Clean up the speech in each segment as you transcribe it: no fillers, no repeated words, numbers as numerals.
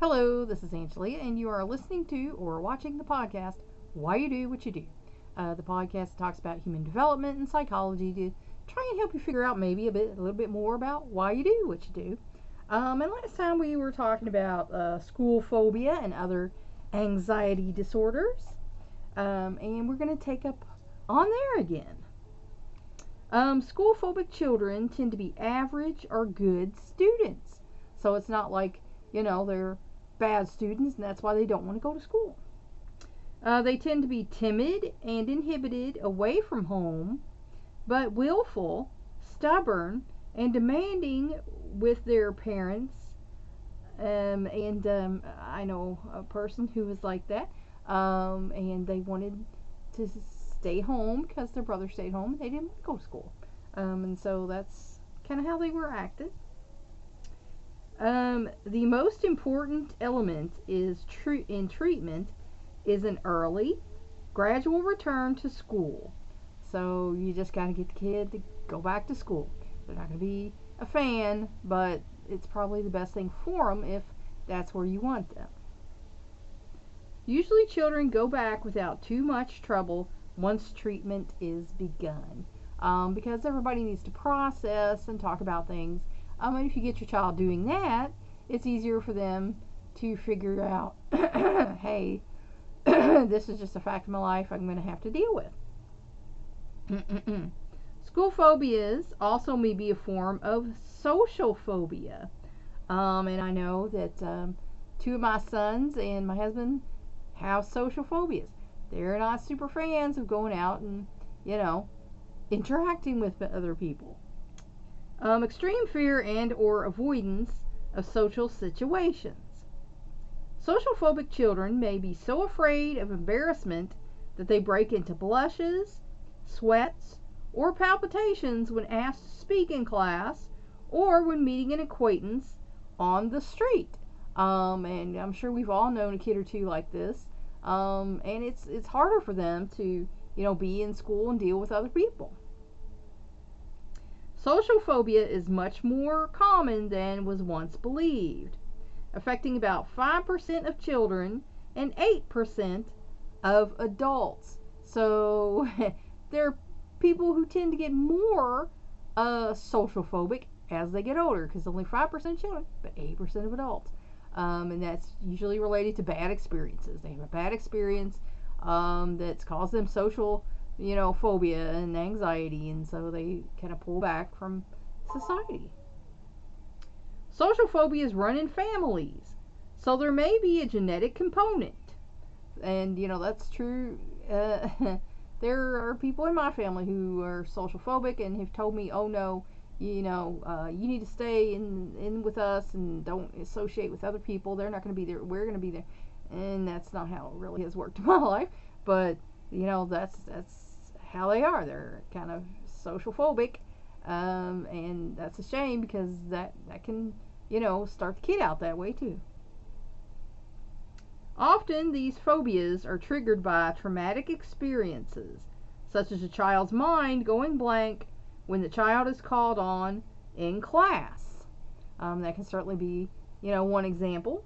Hello, this is Angelia, and you are listening to or watching the podcast Why You Do What You Do. The podcast talks about human development and psychology to try and help you figure out maybe a little bit more about why you do what you do. And last time we were talking about school phobia and other anxiety disorders, and we're going to take up on there again. School phobic children tend to be average or good students, so it's not like they're bad students, and that's why they don't want to go to school. They tend to be timid and inhibited away from home, but willful, stubborn, and demanding with their parents. I know a person who was like that, and they wanted to stay home because their brother stayed home and they didn't want to go to school. And so that's kind of how they were acting. The most important element is in treatment is an early, gradual return to school. So you just got to get the kid to go back to school. They're not going to be a fan, but it's probably the best thing for them if that's where you want them. Usually children go back without too much trouble once treatment is begun, because everybody needs to process and talk about things. And if you get your child doing that, it's easier for them to figure out, hey, this is just a fact of my life I'm going to have to deal with. School phobias also may be a form of social phobia. And I know that two of my sons and my husband have social phobias. They're not super fans of going out and, interacting with other people. Extreme fear and or avoidance of social situations. Social phobic children may be so afraid of embarrassment that they break into blushes, sweats, or palpitations when asked to speak in class or when meeting an acquaintance on the street. And I'm sure we've all known a kid or two like this. And it's harder for them to, be in school and deal with other people. Social phobia is much more common than was once believed, affecting about 5% of children and 8% of adults. So there are people who tend to get more social phobic as they get older, because only 5% of children, but 8% of adults. And that's usually related to bad experiences. They have a bad experience that's caused them social phobia and anxiety, and so they kind of pull back from society. Social phobias run in families, so there may be a genetic component, and that's true. There are people in my family who are social phobic and have told me, oh no, you need to stay in with us and don't associate with other people. They're not going to be there, we're going to be there. And that's not how it really has worked in my life, but that's how they are. They're kind of social phobic, and that's a shame, because that can start the kid out that way too. Often these phobias are triggered by traumatic experiences, such as a child's mind going blank when the child is called on in class. That can certainly be one example.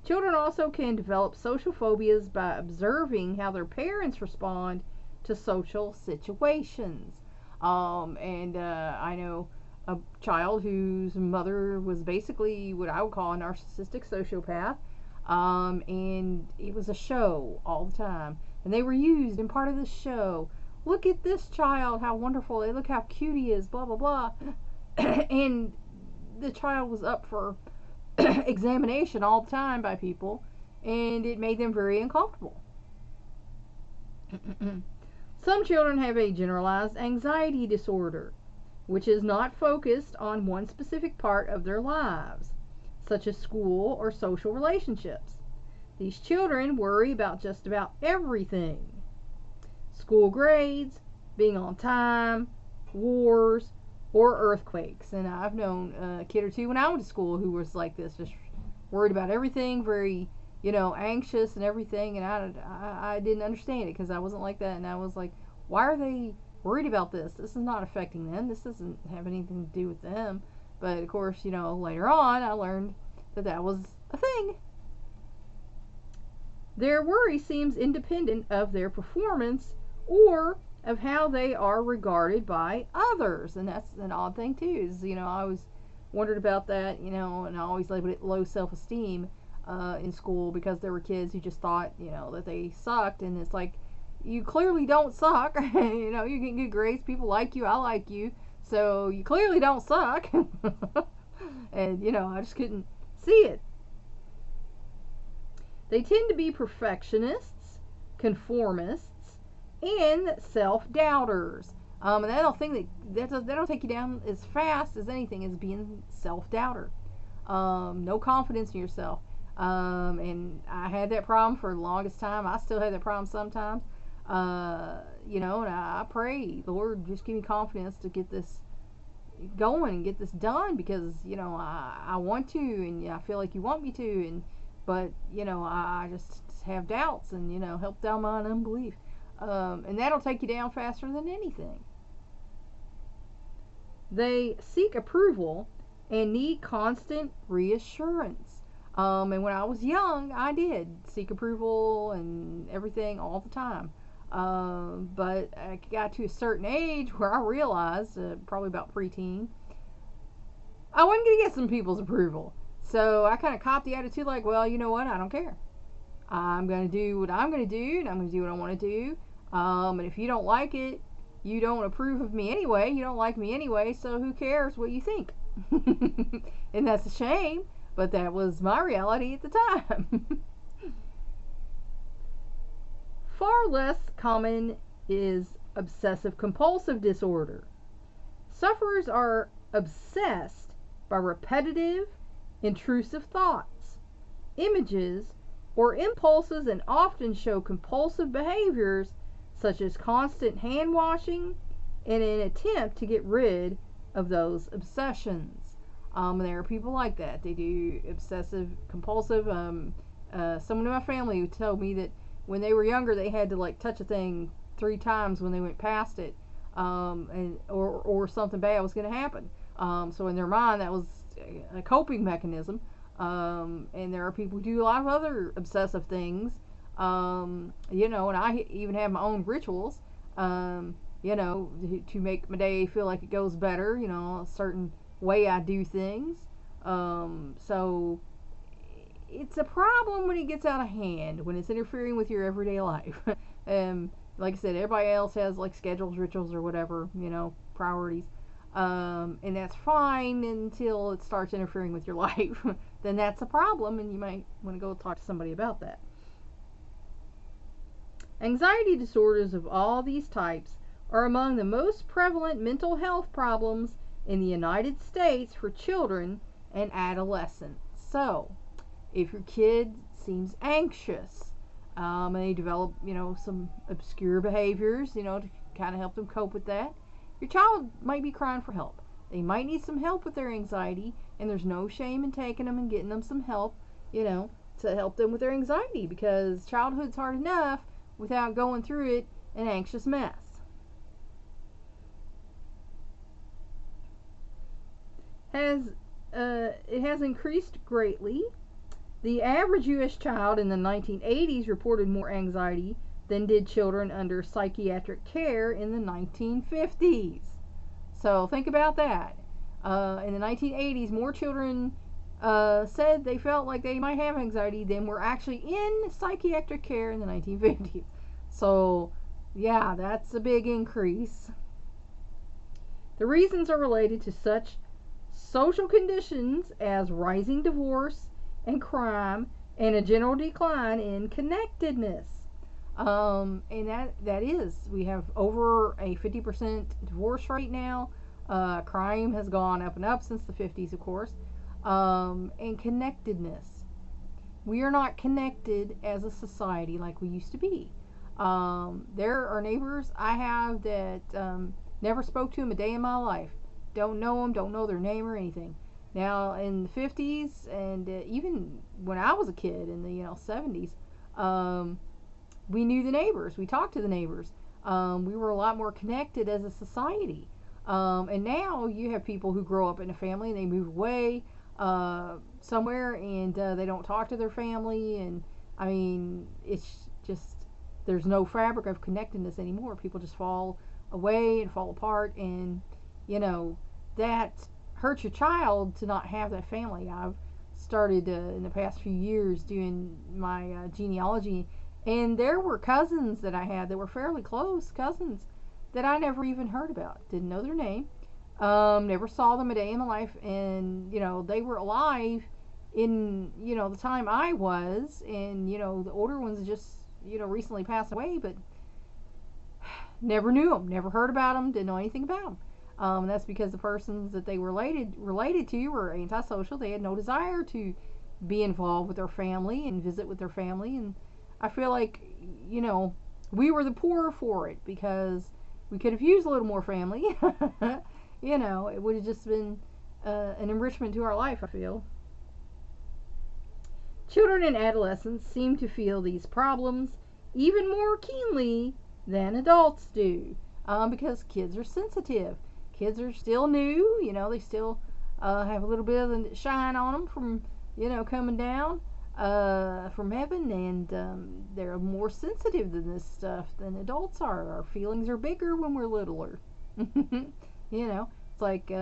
Children also can develop social phobias by observing how their parents respond to social situations. I know a child whose mother was basically what I would call a narcissistic sociopath, and it was a show all the time, and they were used in part of the show. Look at this child, how wonderful, look how cute he is, blah blah blah. And the child was up for examination all the time by people, and it made them very uncomfortable. Some children have a generalized anxiety disorder, which is not focused on one specific part of their lives, such as school or social relationships. These children worry about just about everything. School grades, being on time, wars, or earthquakes. And I've known a kid or two when I went to school who was like this, just worried about everything, very, anxious and everything. And I didn't understand it because I wasn't like that. And I was like, why are they worried about this? This is not affecting them. This doesn't have anything to do with them. But of course, later on I learned that was a thing. Their worry seems independent of their performance or of how they are regarded by others. And that's an odd thing too, is, I always wondered about that, and I always labeled it low self-esteem in school, because there were kids who just thought, that they sucked. And it's like, you clearly don't suck. You get good grades, people like you, I like you, so you clearly don't suck. And I just couldn't see it. They tend to be perfectionists, conformists, and self-doubters. And I don't think that don't take you down as fast as anything as being self-doubter. No confidence in yourself. And I had that problem for the longest time. I still have that problem sometimes. And I pray, Lord, just give me confidence to get this going and get this done, because I want to, and I feel like you want me to, but I just have doubts, and help down my unbelief, and that'll take you down faster than anything. They seek approval and need constant reassurance. And when I was young, I did seek approval and everything all the time. But I got to a certain age where I realized, probably about preteen, I wasn't going to get some people's approval. So I kind of copped the attitude like, well, you know what? I don't care. I'm going to do what I'm going to do, and I'm going to do what I want to do. And if you don't like it, you don't approve of me anyway. You don't like me anyway, so who cares what you think? And that's a shame, but that was my reality at the time. Far less common is obsessive-compulsive disorder. Sufferers are obsessed by repetitive, intrusive thoughts, images, or impulses, and often show compulsive behaviors such as constant hand washing in an attempt to get rid of those obsessions. And there are people like that. They do obsessive compulsive. Someone in my family told me that when they were younger, they had to touch a thing 3 times when they went past it, or something bad was going to happen. So in their mind, that was a coping mechanism. And there are people who do a lot of other obsessive things. And I even have my own rituals, to make my day feel like it goes better, a certain way I do things. So it's a problem when it gets out of hand, when it's interfering with your everyday life. Like I said, everybody else has schedules, rituals, or whatever, priorities. And that's fine until it starts interfering with your life. Then that's a problem, and you might want to go talk to somebody about that. Anxiety disorders of all these types are among the most prevalent mental health problems in the United States for children and adolescents. So, if your kid seems anxious, and they develop, some obscure behaviors, to kind of help them cope with that, your child might be crying for help. They might need some help with their anxiety, and there's no shame in taking them and getting them some help, to help them with their anxiety, because childhood's hard enough without going through it an anxious mess. It has increased greatly. The average U.S. child in the 1980s reported more anxiety than did children under psychiatric care in the 1950s. So think about that. In the 1980s, more children said they felt like they might have anxiety than were actually in psychiatric care in the 1950s. So, yeah, that's a big increase. The reasons are related to such social conditions as rising divorce and crime and a general decline in connectedness. And that is, we have over a 50% divorce rate now. Crime has gone up and up since the 50s, of course. And connectedness. We are not connected as a society like we used to be. There are neighbors I have that never spoke to them a day in my life. Don't know them, don't know their name or anything. Now, in the 50s, and even when I was a kid in the 70s, we knew the neighbors. We talked to the neighbors. We were a lot more connected as a society. And now you have people who grow up in a family and they move away. somewhere, and they don't talk to their family, and I mean, it's just, there's no fabric of connectedness anymore. People just fall away and fall apart, and you know that hurts your child to not have that family. I've started in the past few years doing my genealogy, and there were cousins that I had that were fairly close cousins that I never even heard about, didn't know their name, never saw them a day in my life, and they were alive in the time I was, and the older ones just recently passed away, but never knew them, never heard about them, didn't know anything about them. And that's because the persons that they related to were antisocial. They had no desire to be involved with their family and visit with their family. And I feel like, we were the poorer for it because we could have used a little more family. It would have just been an enrichment to our life, I feel. Children and adolescents seem to feel these problems even more keenly than adults do, because kids are sensitive. Kids are still new, they still have a little bit of the shine on them from, coming down from heaven, and they're more sensitive to this stuff than adults are. Our feelings are bigger when we're littler. It's like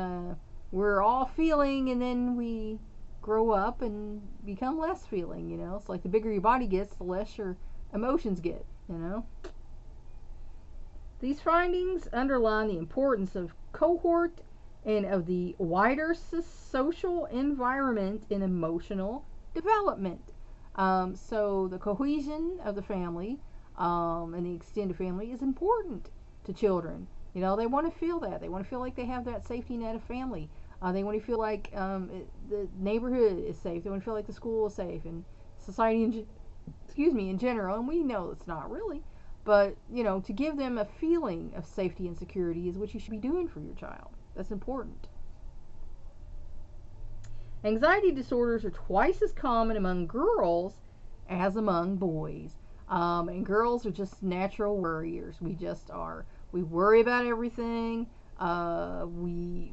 we're all feeling, and then we grow up and become less feeling. It's like the bigger your body gets, the less your emotions get. These findings underline the importance of cohort and of the wider social environment in emotional development. So the cohesion of the family and the extended family is important to children. They want to feel that. They want to feel like they have that safety net of family. They want to feel like the neighborhood is safe. They want to feel like the school is safe, and society in general. And we know it's not really. But, to give them a feeling of safety and security is what you should be doing for your child. That's important. Anxiety disorders are twice as common among girls as among boys. And girls are just natural worriers. We just are. We worry about everything. We,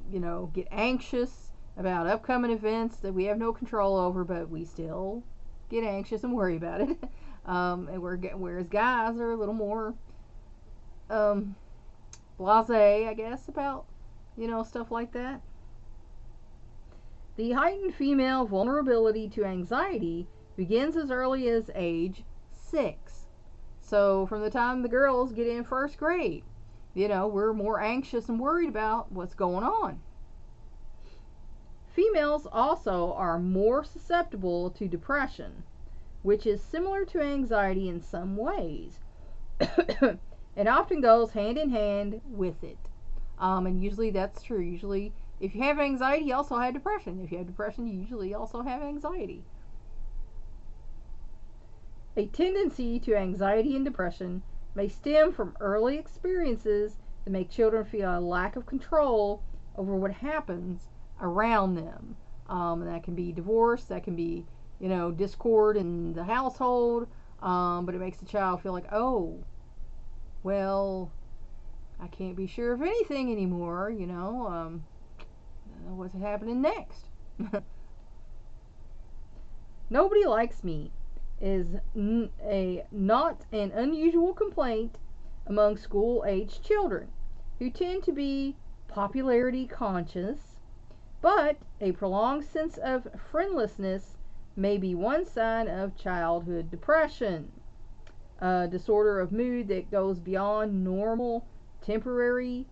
get anxious about upcoming events that we have no control over, but we still get anxious and worry about it. And whereas guys are a little more blasé, I guess, about stuff like that. The heightened female vulnerability to anxiety begins as early as age 6. So from the time the girls get in first grade, we're more anxious and worried about what's going on. Females also are more susceptible to depression, which is similar to anxiety in some ways, and often goes hand in hand with it. And usually that's true. Usually, if you have anxiety, you also have depression. If you have depression, you usually also have anxiety. A tendency to anxiety and depression may stem from early experiences that make children feel a lack of control over what happens around them. And that can be divorce, that can be discord in the household, but it makes the child feel like, oh, well, I can't be sure of anything anymore, what's happening next? Nobody likes me is not an unusual complaint among school-aged children who tend to be popularity conscious, but a prolonged sense of friendlessness may be one sign of childhood depression, a disorder of mood that goes beyond normal temporary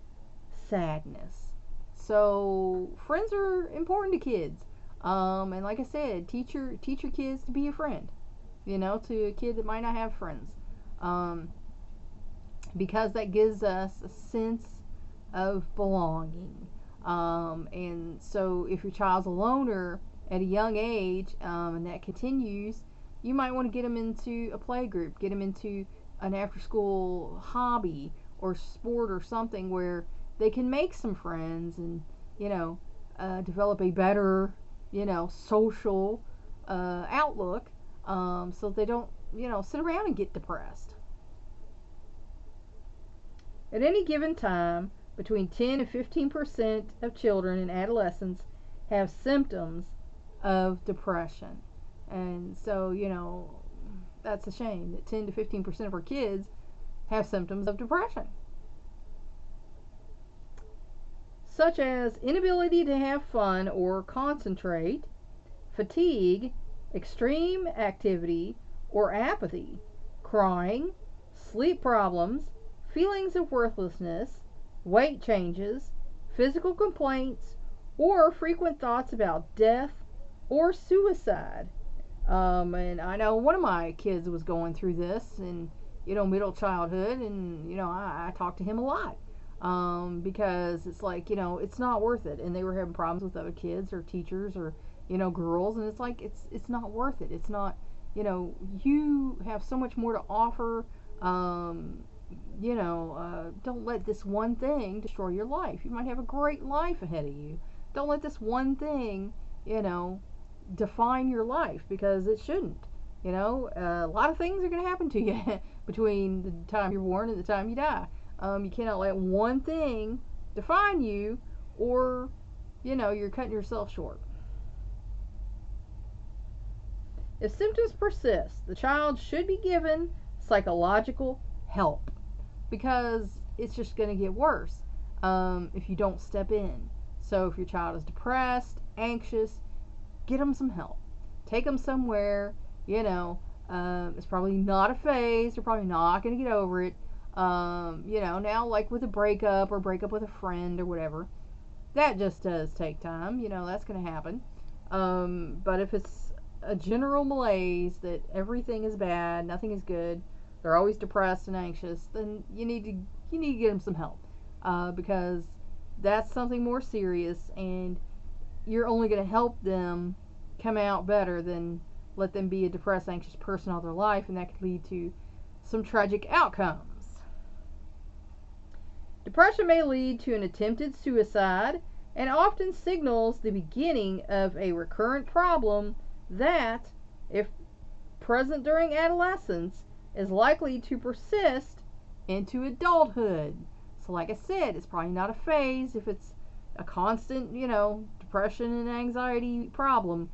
sadness. So friends are important to kids, and like I said, teach your kids to be a friend, to a kid that might not have friends, because that gives us a sense of belonging. And so if your child's a loner at a young age, and that continues, you might want to get them into a play group, get them into an after-school hobby or sport or something where they can make some friends and, develop a better, social outlook, so they don't, sit around and get depressed. At any given time, between 10 and 15% of children and adolescents have symptoms of depression. And so, that's a shame that 10 to 15% of our kids have symptoms of depression, such as inability to have fun or concentrate, fatigue, extreme activity or apathy, crying, sleep problems, feelings of worthlessness, weight changes, physical complaints, or frequent thoughts about death or suicide. And I know one of my kids was going through this in, middle childhood, and, I talked to him a lot. Because it's like, it's not worth it. And they were having problems with other kids or teachers or, girls. And it's like, it's not worth it. It's not, you have so much more to offer. Don't let this one thing destroy your life. You might have a great life ahead of you. Don't let this one thing, define your life, because it shouldn't. A lot of things are going to happen to you between the time you're born and the time you die. You cannot let one thing define you, or, you're cutting yourself short. If symptoms persist, the child should be given psychological help, because it's just going to get worse if you don't step in. So if your child is depressed, anxious, get them some help. Take them somewhere. It's probably not a phase. They're probably not going to get over it. Now, like with a breakup or breakup with a friend or whatever, that just does take time. That's going to happen. But if it's a general malaise that everything is bad, nothing is good, they're always depressed and anxious, then you need to get them some help, because that's something more serious, and you're only going to help them come out better than let them be a depressed, anxious person all their life, and that could lead to some tragic outcomes. Depression may lead to an attempted suicide and often signals the beginning of a recurrent problem that, if present during adolescence, is likely to persist into adulthood. So like I said, it's probably not a phase if it's a constant, depression and anxiety problem,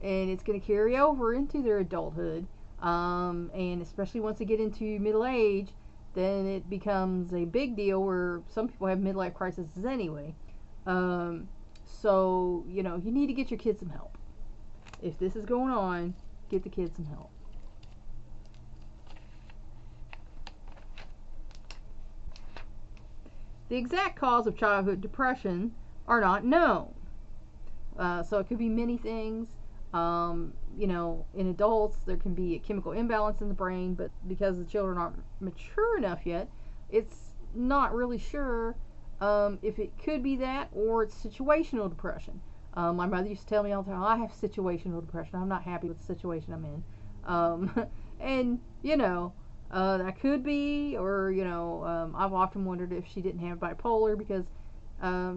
and it's going to carry over into their adulthood. And especially once they get into middle age, then it becomes a big deal where some people have midlife crises anyway. So, you need to get your kids some help. If this is going on, get the kids some help. The exact cause of childhood depression are not known. So it could be many things. In adults, there can be a chemical imbalance in the brain, but because the children aren't mature enough yet, it's not really sure if it could be that or it's situational depression. My mother used to tell me all the time, I have situational depression. I'm not happy with the situation I'm in. And, that could be, or, I've often wondered if she didn't have bipolar, because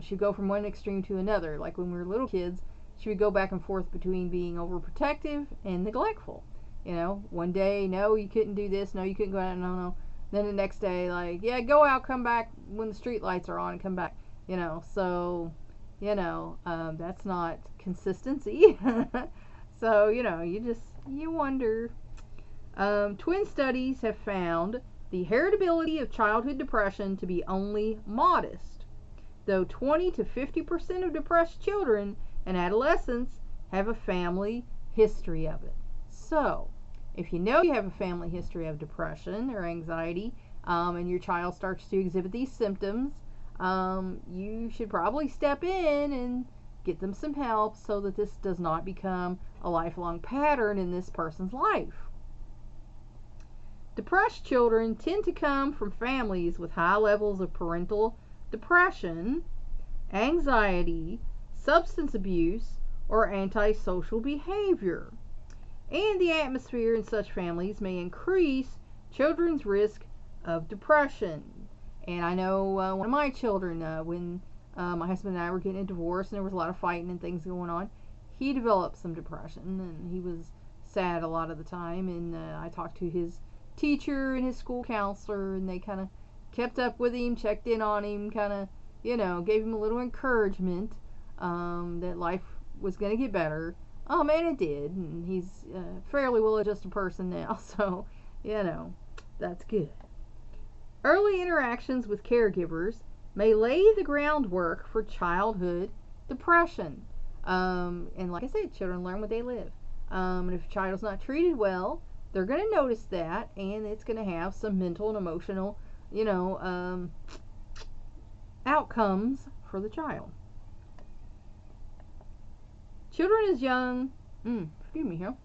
she'd go from one extreme to another. Like when we were little kids, she would go back and forth between being overprotective and neglectful. One day, no, you couldn't do this, no, you couldn't go out, no. Then the next day, like, yeah, go out, come back when the street lights are on and come back. So, that's not consistency. So, you wonder. Twin studies have found the heritability of childhood depression to be only modest, though 20 to 50% of depressed children and adolescents have a family history of it. So, if you know you have a family history of depression or anxiety, and your child starts to exhibit these symptoms, you should probably step in and get them some help so that this does not become a lifelong pattern in this person's life. Depressed children tend to come from families with high levels of parental depression, anxiety, substance abuse, or antisocial behavior. And the atmosphere in such families may increase children's risk of depression. And I know one of my children, when my husband and I were getting a divorce and there was a lot of fighting and things going on, he developed some depression, and he was sad a lot of the time. And I talked to his teacher and his school counselor, and they kind of kept up with him, checked in on him, kind of, gave him a little encouragement that life was going to get better. And it did. And he's a fairly well-adjusted person now, so, that's good. Early interactions with caregivers may lay the groundwork for childhood depression. And like I said, children learn what they live. And if a child is not treated well, they're going to notice that, and it's going to have some mental and emotional, outcomes for the child. Children as young, excuse me here.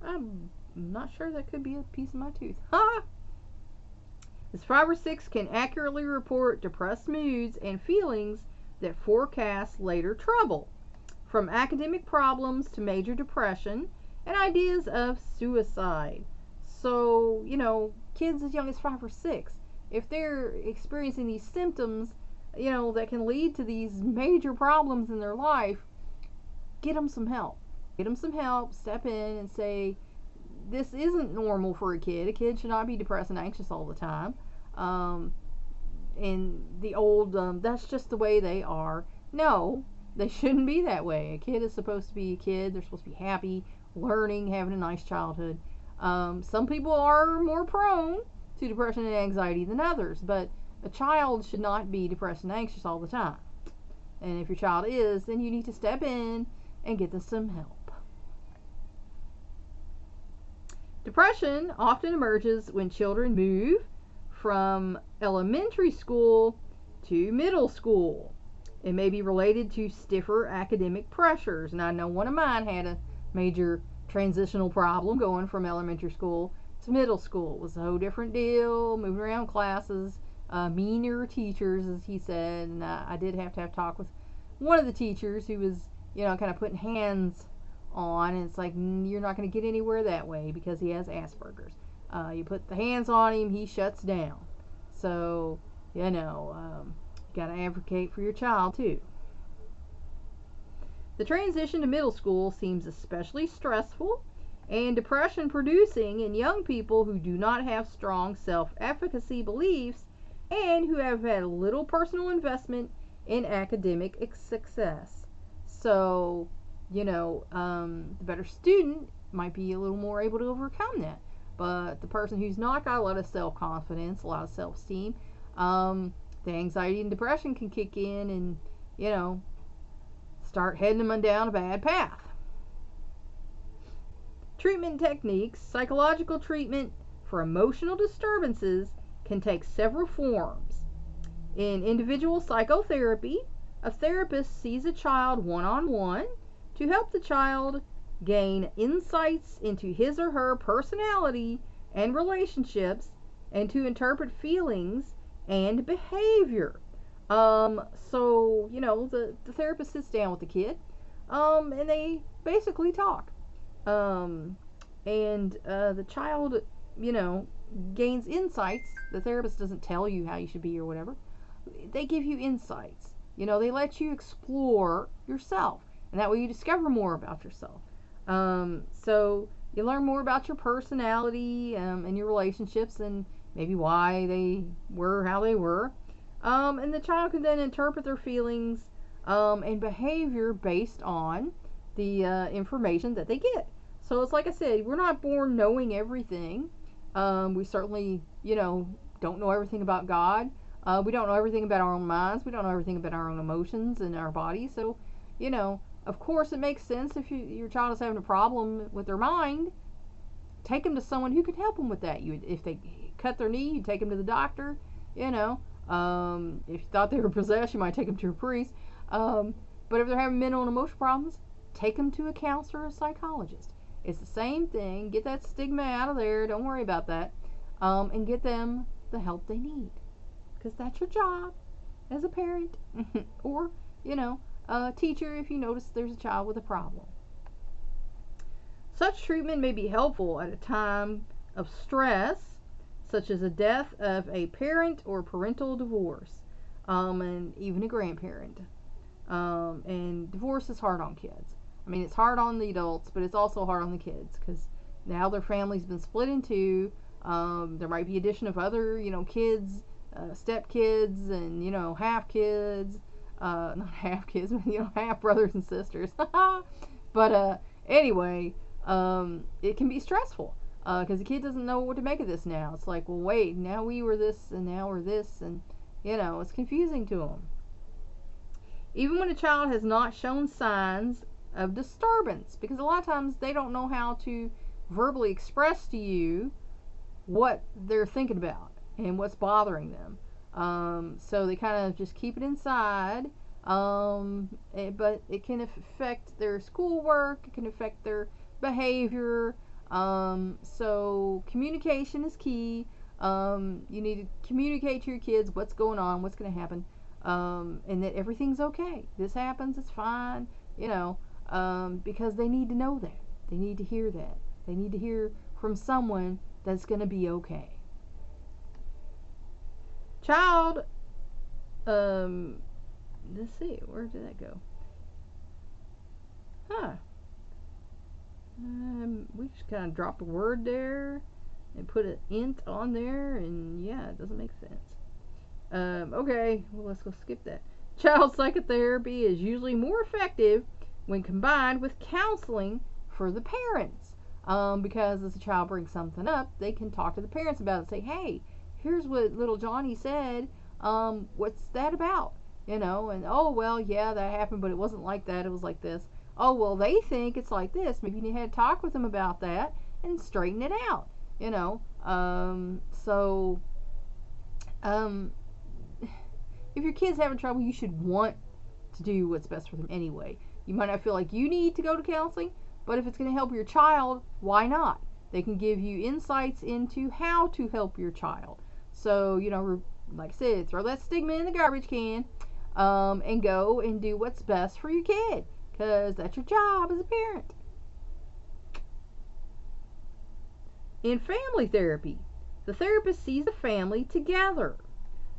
I'm not sure, that could be a piece of my tooth. Ha! As 5 or 6 can accurately report depressed moods and feelings that forecast later trouble, from academic problems to major depression and ideas of suicide. So, kids as young as 5 or 6, if they're experiencing these symptoms, that can lead to these major problems in their life, get them some help. Get them some help, step in and say, this isn't normal for a kid. A kid should not be depressed and anxious all the time. And the old, that's just the way they are. No, they shouldn't be that way. A kid is supposed to be a kid. They're supposed to be happy, learning, having a nice childhood. Some people are more prone to depression and anxiety than others, but a child should not be depressed and anxious all the time. And if your child is, then you need to step in and get them some help. Depression often emerges when children move from elementary school to middle school. It may be related to stiffer academic pressures. And I know one of mine had a major transitional problem going from elementary school to middle school. It was a whole different deal, moving around classes, meaner teachers, as he said. And I did have to have talk with one of the teachers who was, kind of putting hands on, and it's like, you're not going to get anywhere that way because he has Asperger's. You put the hands on him, he shuts down. So, you got to advocate for your child too. The transition to middle school seems especially stressful and depression producing in young people who do not have strong self-efficacy beliefs and who have had little personal investment in academic success. So, the better student might be a little more able to overcome that. But the person who's not got a lot of self-confidence, a lot of self-esteem, the anxiety and depression can kick in and, start heading them down a bad path. Treatment techniques. Psychological treatment for emotional disturbances can take several forms. In individual psychotherapy, a therapist sees a child one-on-one to help the child gain insights into his or her personality and relationships and to interpret feelings and behavior. So, the therapist sits down with the kid, and they basically talk. And the child, gains insights. The therapist doesn't tell you how you should be or whatever. They give you insights. They let you explore yourself. And that way you discover more about yourself. So you learn more about your personality and your relationships and maybe why they were how they were. And the child can then interpret their feelings and behavior based on the information that they get. So it's like I said, we're not born knowing everything. We certainly, don't know everything about God. We don't know everything about our own minds. We don't know everything about our own emotions and our bodies. So, of course it makes sense if your child is having a problem with their mind, take them to someone who can help them with that. If they cut their knee, you take them to the doctor. If you thought they were possessed, you might take them to a priest. But if they're having mental and emotional problems, take them to a counselor or a psychologist. It's the same thing. Get that stigma out of there. Don't worry about that. And get them the help they need. Because that's your job as a parent or, a teacher if you notice there's a child with a problem. Such treatment may be helpful at a time of stress, such as a death of a parent or parental divorce, and even a grandparent. And divorce is hard on kids. It's hard on the adults, but it's also hard on the kids because now their family's been split in two. There might be addition of other, kids, step kids, and half kids. Not half kids, but half brothers and sisters. But anyway, it can be stressful because the kid doesn't know what to make of this now. It's like, well, wait, now we were this and now we're this, and it's confusing to them. Even when a child has not shown signs of disturbance, because a lot of times they don't know how to verbally express to you what they're thinking about and what's bothering them. So they kind of just keep it inside. But it can affect their schoolwork. It can affect their behavior. So communication is key. You need to communicate to your kids what's going on, what's going to happen, and that everything's okay. This happens, it's fine, because they need to know that. They need to hear that. They need to hear from someone that's going to be okay. Child, let's see, where did that go? We just kind of dropped a word there and put an int on there, and yeah, it doesn't make sense. Okay, well, let's go skip that. Child psychotherapy is usually more effective when combined with counseling for the parents, because as a child brings something up, they can talk to the parents about it and say, hey, here's what little Johnny said, what's that about? And oh, well, yeah, that happened, but it wasn't like that, it was like this. Oh, well, they think it's like this. Maybe you had to talk with them about that and straighten it out, if your kid's having trouble, you should want to do what's best for them anyway. You might not feel like you need to go to counseling, but if it's going to help your child, why not? They can give you insights into how to help your child. So, like I said, throw that stigma in the garbage can, and go and do what's best for your kid, because that's your job as a parent. In family therapy, the therapist sees the family together,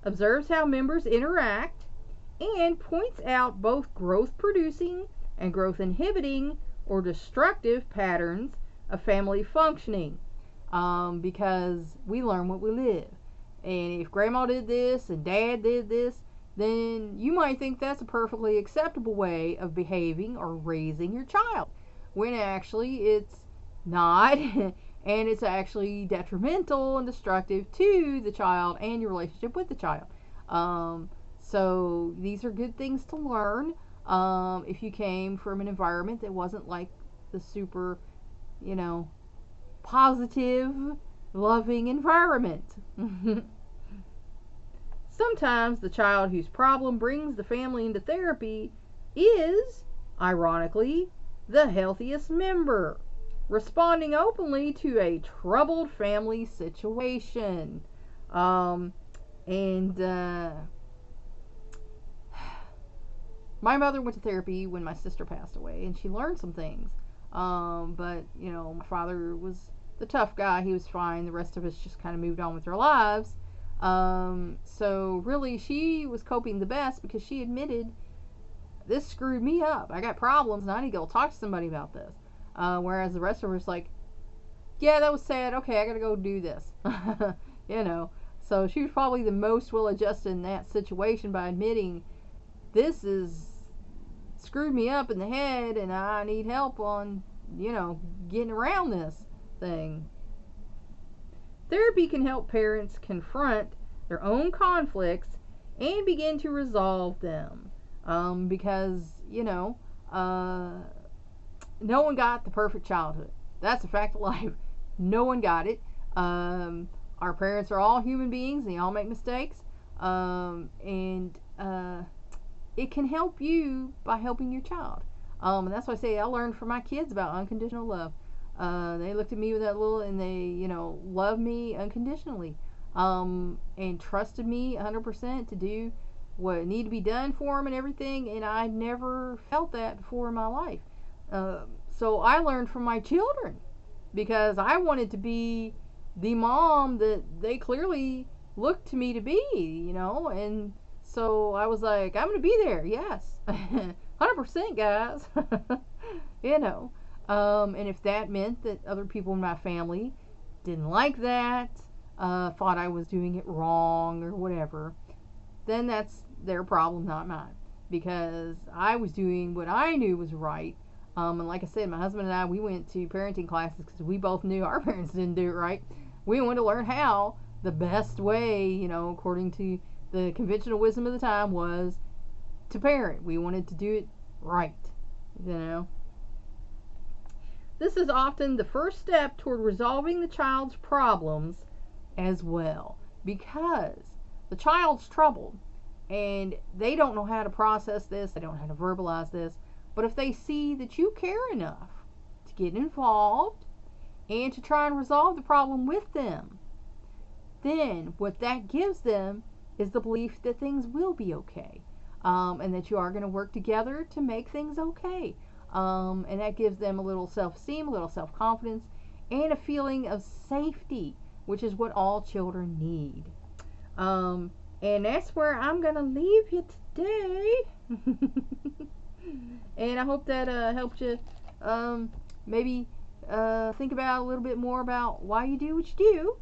observes how members interact, and points out both growth-producing and growth-inhibiting or destructive patterns of family functioning, because we learn what we live. And if grandma did this and dad did this, then you might think that's a perfectly acceptable way of behaving or raising your child, when actually it's not, and it's actually detrimental and destructive to the child and your relationship with the child. So these are good things to learn if you came from an environment that wasn't like the super, positive, loving environment. Sometimes the child whose problem brings the family into therapy is, ironically, the healthiest member, responding openly to a troubled family situation. My mother went to therapy when my sister passed away, and she learned some things. But, my father was the tough guy. He was fine. The rest of us just kind of moved on with our lives. So really, she was coping the best because she admitted, this screwed me up. I got problems, and I need to go talk to somebody about this. Whereas the rest of us like, yeah, that was sad. Okay, I gotta go do this. So she was probably the most well-adjusted in that situation by admitting, this is screwed me up in the head, and I need help on, getting around this thing. Therapy can help parents confront their own conflicts and begin to resolve them. Because, no one got the perfect childhood. That's a fact of life. No one got it. Our parents are all human beings, and they all make mistakes. It can help you by helping your child. And that's why I say I learned from my kids about unconditional love. They looked at me with that little, and they, loved me unconditionally, and trusted me 100% to do what needed to be done for them and everything. And I never felt that before in my life. So I learned from my children, because I wanted to be the mom that they clearly looked to me to be, and so I was like, I'm going to be there, yes, 100% guys, and if that meant that other people in my family didn't like that, thought I was doing it wrong or whatever, then that's their problem, not mine. because I was doing what I knew was right. And like I said, my husband and I, we went to parenting classes because we both knew our parents didn't do it right. We wanted to learn how the best way, according to the conventional wisdom of the time, was to parent. We wanted to do it right, This is often the first step toward resolving the child's problems as well, because the child's troubled and they don't know how to process this, they don't know how to verbalize this. But if they see that you care enough to get involved and to try and resolve the problem with them, then what that gives them is the belief that things will be okay, and that you are going to work together to make things okay. And that gives them a little self-esteem, a little self-confidence, and a feeling of safety, which is what all children need. And that's where I'm going to leave you today. And I hope that helped you maybe think about a little bit more about why you do what you do.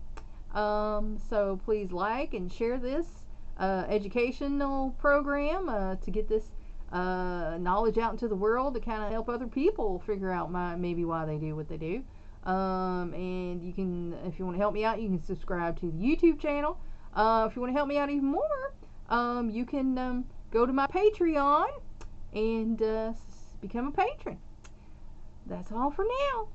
So please like and share this educational program to get this knowledge out into the world, to kind of help other people figure out maybe why they do what they do. And you can, if you want to help me out, you can subscribe to the YouTube channel. If you want to help me out even more, you can go to my Patreon and become a patron. That's all for now.